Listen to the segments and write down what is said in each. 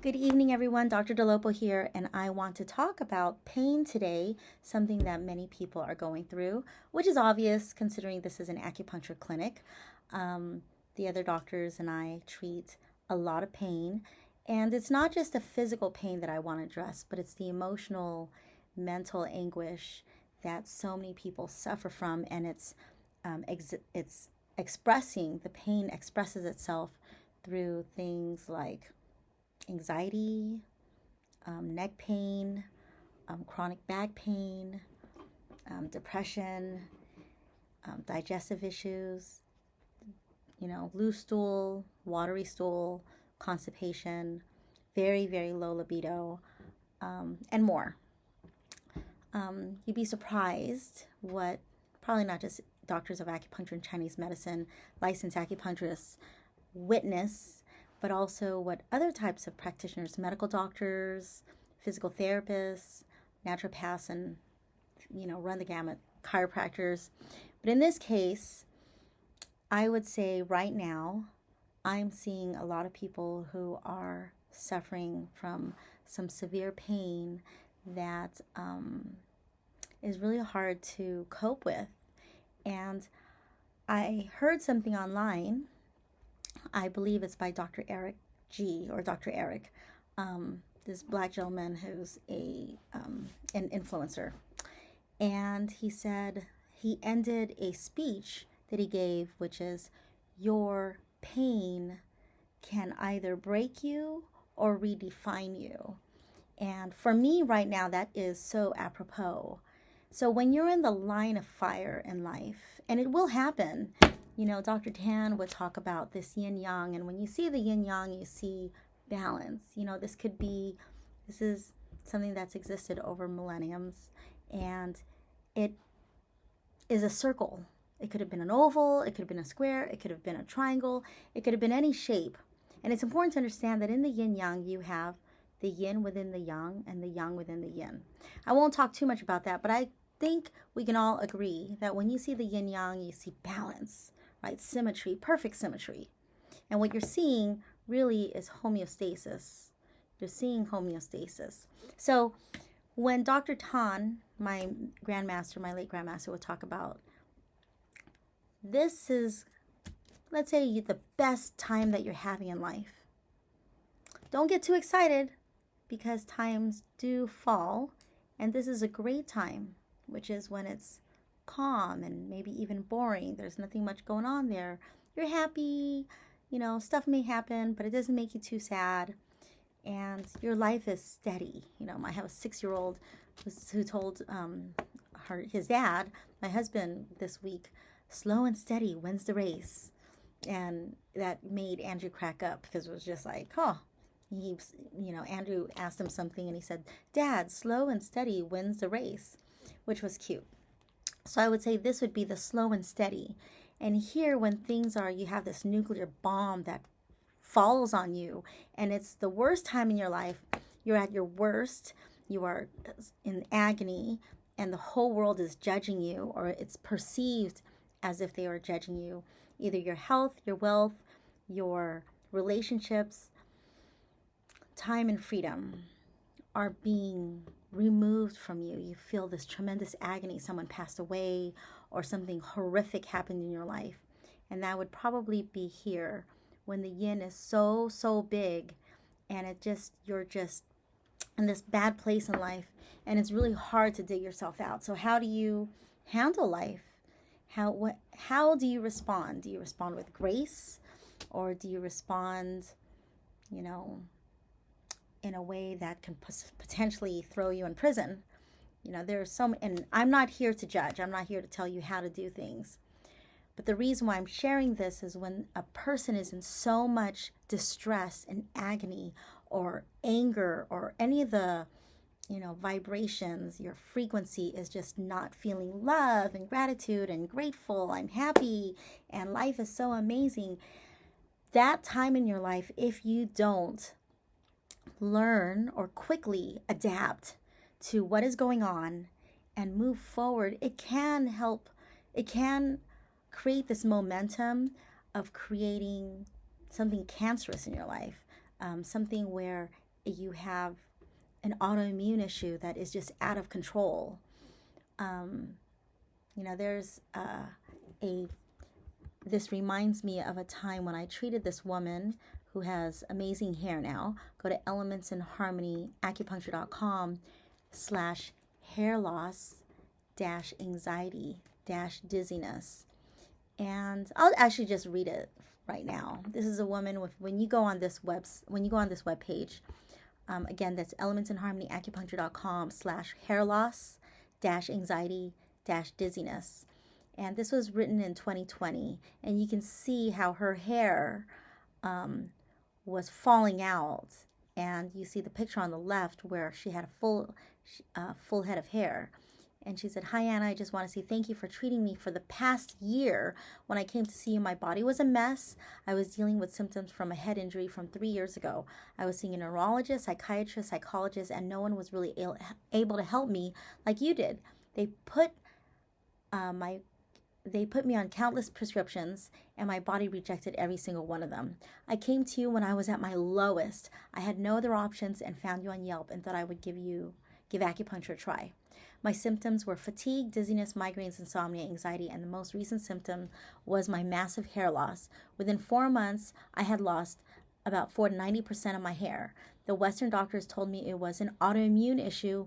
Good evening, everyone. Dr. Dolopo here, and I want to talk about pain today, something that many people are going through, which is obvious considering this is an acupuncture clinic. The other doctors and I treat a lot of pain, and it's not just the physical pain that I want to address, but it's the emotional, mental anguish that so many people suffer from, and it's expressing the pain expresses itself through things like anxiety, neck pain, chronic back pain, depression, digestive issues, loose stool, watery stool, constipation, very, very low libido, and more. You'd be surprised what probably not just doctors of acupuncture and Chinese medicine, licensed acupuncturists witness, but also what other types of practitioners, medical doctors, physical therapists, naturopaths, and, run the gamut, chiropractors. But in this case, I would say right now, I'm seeing a lot of people who are suffering from some severe pain that is really hard to cope with. And I heard something online. I believe it's by Dr. Eric G. or Dr. Eric, this black gentleman who's an influencer. And he said he ended a speech that he gave, which is, your pain can either break you or redefine you. And for me right now, that is so apropos. So when you're in the line of fire in life, and it will happen, Dr. Tan would talk about this yin yang, and when you see the yin yang, you see balance. This is something that's existed over millenniums, and it is a circle. It could have been an oval, it could have been a square, it could have been a triangle, it could have been any shape. And it's important to understand that in the yin yang, you have the yin within the yang and the yang within the yin. I won't talk too much about that, but I think we can all agree that when you see the yin yang, you see balance, right? Symmetry, perfect symmetry. And what you're seeing really is homeostasis. You're seeing homeostasis. So when Dr. Tan, my late grandmaster, would talk about, this is, let's say, the best time that you're having in life. Don't get too excited because times do fall, and this is a great time, which is when it's calm and maybe even boring. There's nothing much going on there. You're happy, stuff may happen, but it doesn't make you too sad. And your life is steady. I have a 6-year-old who told his dad, my husband, this week, slow and steady wins the race. And that made Andrew crack up because it was just like, Andrew asked him something and he said, Dad, slow and steady wins the race, which was cute. So I would say this would be the slow and steady. And here, when things are, you have this nuclear bomb that falls on you, and it's the worst time in your life. You're at your worst. You are in agony, and the whole world is judging you, or it's perceived as if they are judging you. Either your health, your wealth, your relationships, time and freedom are being removed from you. You feel this tremendous agony. Someone passed away or something horrific happened in your life. And that would probably be here when the yin is so, so big and you're just in this bad place in life and it's really hard to dig yourself out. So how do you handle life? How do you respond? Do you respond with grace, or do you respond, in a way that can potentially throw you in prison? And I'm not here to judge. I'm not here to tell you how to do things. But the reason why I'm sharing this is when a person is in so much distress and agony or anger or any of the, vibrations, your frequency is just not feeling love and gratitude and grateful, I'm happy, and life is so amazing. That time in your life, if you don't learn or quickly adapt to what is going on and move forward, it can create this momentum of creating something cancerous in your life, something where you have an autoimmune issue that is just out of control. There's this reminds me of a time when I treated this woman who has amazing hair now. Go to elementsinharmonyacupuncture.com/hair loss dash anxiety dash dizziness. And I'll actually just read it right now. This is a woman with, when you go on this web page, again, that's elementsinharmonyacupuncture.com/hair loss dash anxiety dash dizziness. And this was written in 2020. And you can see how her hair was falling out. And you see the picture on the left where she had a full head of hair. And she said, "Hi, Anna, I just want to say thank you for treating me for the past year. When I came to see you, my body was a mess. I was dealing with symptoms from a head injury from 3 years ago. I was seeing a neurologist, psychiatrist, psychologist, and no one was really able to help me like you did. They put me on countless prescriptions, and my body rejected every single one of them. I came to you when I was at my lowest. I had no other options and found you on Yelp and thought I would give acupuncture a try. My symptoms were fatigue, dizziness, migraines, insomnia, anxiety, and the most recent symptom was my massive hair loss. Within 4 months, I had lost about 40 to 90% of my hair. The Western doctors told me it was an autoimmune issue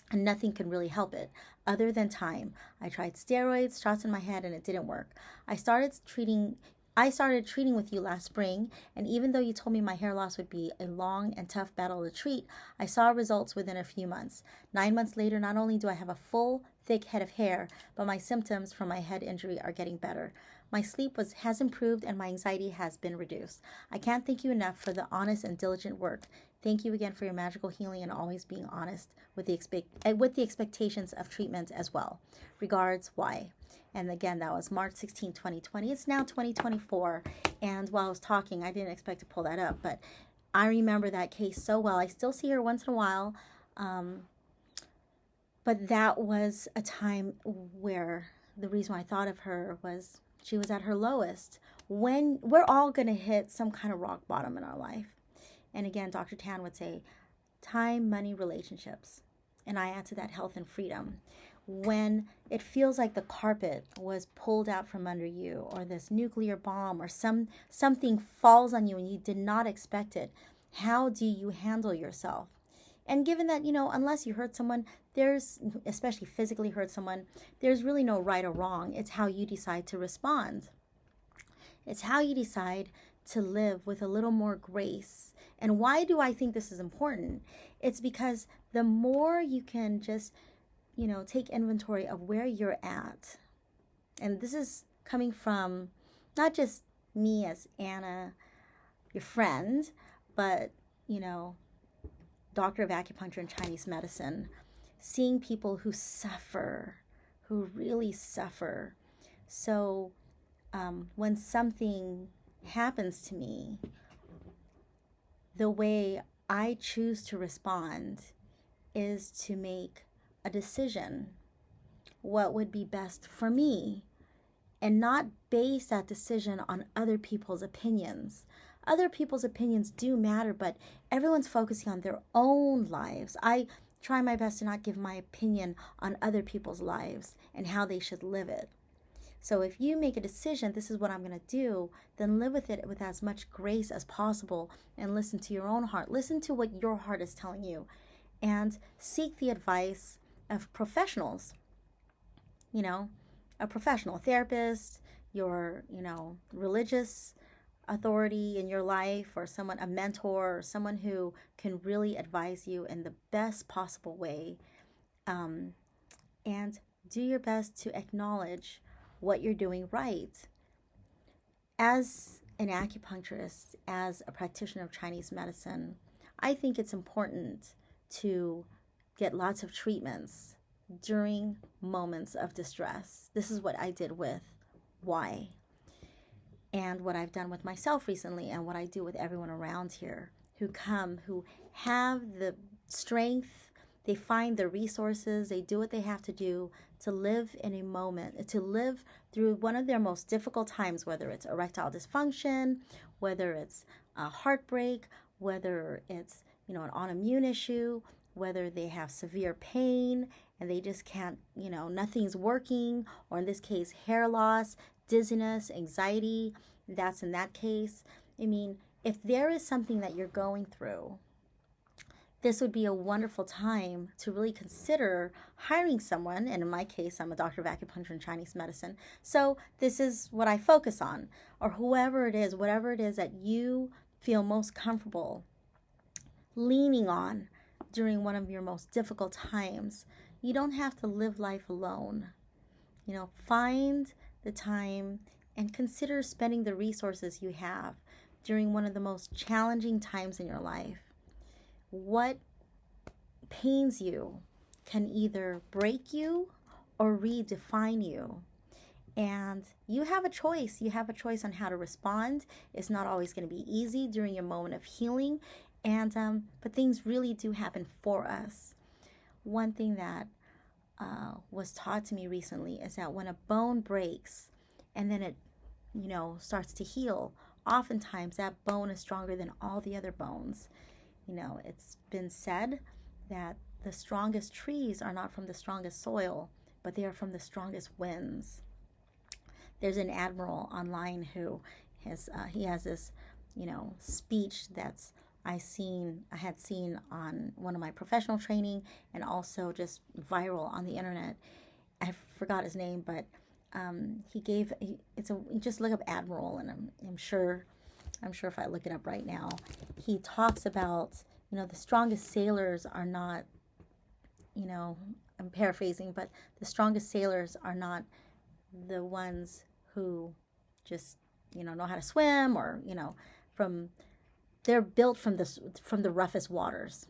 and nothing could really help it other than time. I tried steroids, shots in my head, and it didn't work. I started treating with you last spring, and even though you told me my hair loss would be a long and tough battle to treat, I saw results within a few months. 9 months later, not only do I have a full, thick head of hair, but my symptoms from my head injury are getting better. My sleep has improved and my anxiety has been reduced. I can't thank you enough for the honest and diligent work. Thank you again for your magical healing and always being honest with the expectations of treatment as well. Regards, Y." And again, that was March 16, 2020. It's now 2024. And while I was talking, I didn't expect to pull that up, but I remember that case so well. I still see her once in a while. But that was a time where the reason why I thought of her was she was at her lowest. When we're all going to hit some kind of rock bottom in our life. And again, Dr. Tan would say, time, money, relationships. And I add to that health and freedom. When it feels like the carpet was pulled out from under you, or this nuclear bomb, or something falls on you and you did not expect it, how do you handle yourself? And given that, unless you hurt someone, especially physically hurt someone, there's really no right or wrong. It's how you decide to respond. It's how you decide to live with a little more grace. And why do I think this is important? It's because the more you can just take inventory of where you're at. And this is coming from not just me as Anna, your friend, but, doctor of acupuncture and Chinese medicine, seeing people who suffer, who really suffer. So when something happens to me, the way I choose to respond is to make a decision, what would be best for me, and not base that decision on other people's opinions. Other people's opinions do matter, but everyone's focusing on their own lives. I try my best to not give my opinion on other people's lives and how they should live it. So if you make a decision, this is what I'm going to do, then live with it with as much grace as possible and listen to your own heart. Listen to what your heart is telling you and seek the advice of professionals, a professional therapist, your, religious authority in your life, or a mentor, or someone who can really advise you in the best possible way. And do your best to acknowledge what you're doing right. As an acupuncturist, as a practitioner of Chinese medicine, I think it's important to get lots of treatments during moments of distress. This is what I did with Y, and what I've done with myself recently, and what I do with everyone around here who have the strength, they find the resources, they do what they have to do to live in a moment, to live through one of their most difficult times, whether it's erectile dysfunction, whether it's heartbreak, whether it's, an autoimmune issue, whether they have severe pain and they just can't, nothing's working, or in this case, hair loss, dizziness, anxiety, that's in that case. I mean, if there is something that you're going through, this would be a wonderful time to really consider hiring someone. And in my case, I'm a doctor of acupuncture and Chinese medicine. So this is what I focus on, or whoever it is, whatever it is that you feel most comfortable leaning on during one of your most difficult times. You don't have to live life alone. Find the time and consider spending the resources you have during one of the most challenging times in your life. What pains you can either break you or redefine you. And you have a choice. You have a choice on how to respond. It's not always going to be easy during your moment of healing. But things really do happen for us. One thing that was taught to me recently is that when a bone breaks and then it, starts to heal, oftentimes that bone is stronger than all the other bones. It's been said that the strongest trees are not from the strongest soil, but they are from the strongest winds. There's an admiral online who has this, speech that's I had seen on one of my professional training and also just viral on the internet. I forgot his name, but just look up admiral, and I'm sure if I look it up right now, he talks about, the strongest sailors are not, I'm paraphrasing, but the strongest sailors are not the ones who just, know how to swim, or, they're built from the roughest waters.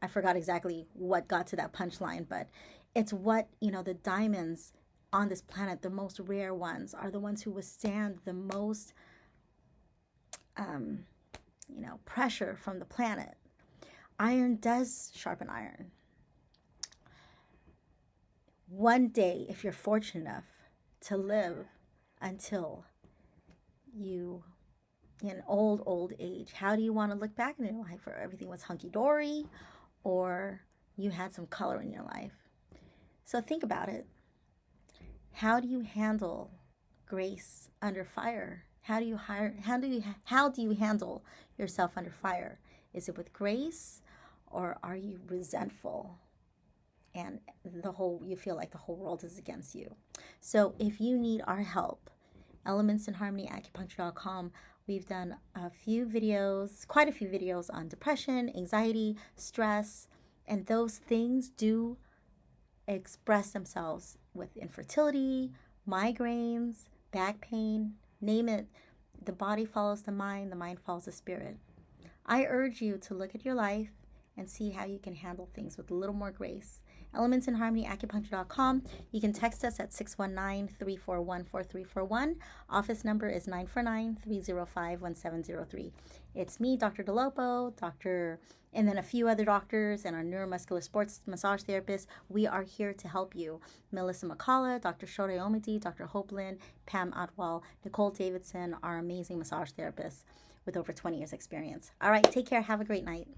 I forgot exactly what got to that punchline, but it's what, the diamonds on this planet, the most rare ones, are the ones who withstand the most pressure from the planet. Iron does sharpen iron. One day, if you're fortunate enough to live until you, in old age, how do you want to look back in your life? Or everything was hunky-dory, or you had some color in your life? So think about it. How do you handle grace under fire? How do you handle yourself under fire? Is it with grace, or are you resentful and you feel like the whole world is against you? So if you need our help, elementsinharmonyacupuncture.com, we've done quite a few videos on depression, anxiety, stress, and those things do express themselves with infertility, migraines, back pain, name it. The body follows the mind follows the spirit. I urge you to look at your life and see how you can handle things with a little more grace. elementsinharmonyacupuncture.com. You can text us at 619-341-4341. Office number is 949-305-1703. It's me, Dr. Dolopo, and then a few other doctors and our neuromuscular sports massage therapist. We are here to help you. Melissa McCullough, Dr. Shore Omidi, Dr. Hope Lynn, Pam Atwal, Nicole Davidson, our amazing massage therapists with over 20 years experience. All right, take care. Have a great night.